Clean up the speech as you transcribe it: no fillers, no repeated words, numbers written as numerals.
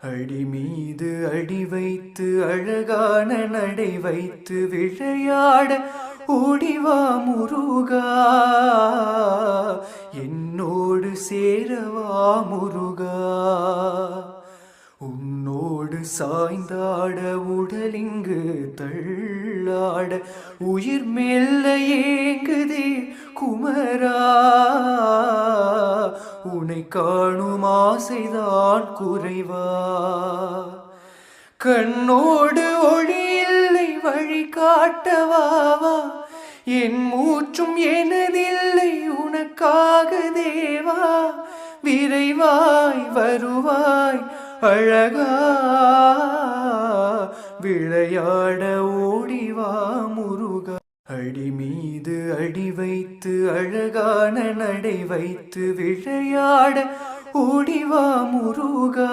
அடி மீது அடி வைத்து அழகான நடை வைத்து விளையாட ஓடிவா முருகா, என்னோடு சேரவா முருகா. உன்னோடு சாய்ந்தாட உடலிங்கு தள்ளாட உயிர் மெல்ல ஏங்குதே குமரா, உனை காணும் ஆசைதான் குறைவா. கண்ணோடு ஒளி இல்லை வழி காட்டவாவா, என் மூச்சும் எனதில்லை உனக்காக தேவா. விரைவாய் வருவாய் அழகா, விளையாட ஓடிவா முருகா. அடி மீது அடி வைத்து அழகான நடை வைத்து விளையாட ஓடிவா முருகா.